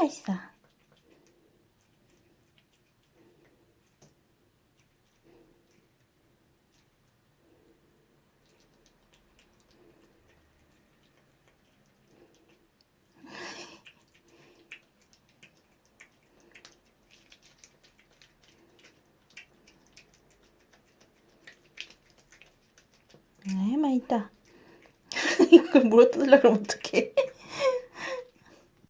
맛있어. 네, 맛있다. 이걸 물어 뜯으려고 그러면 어떡해.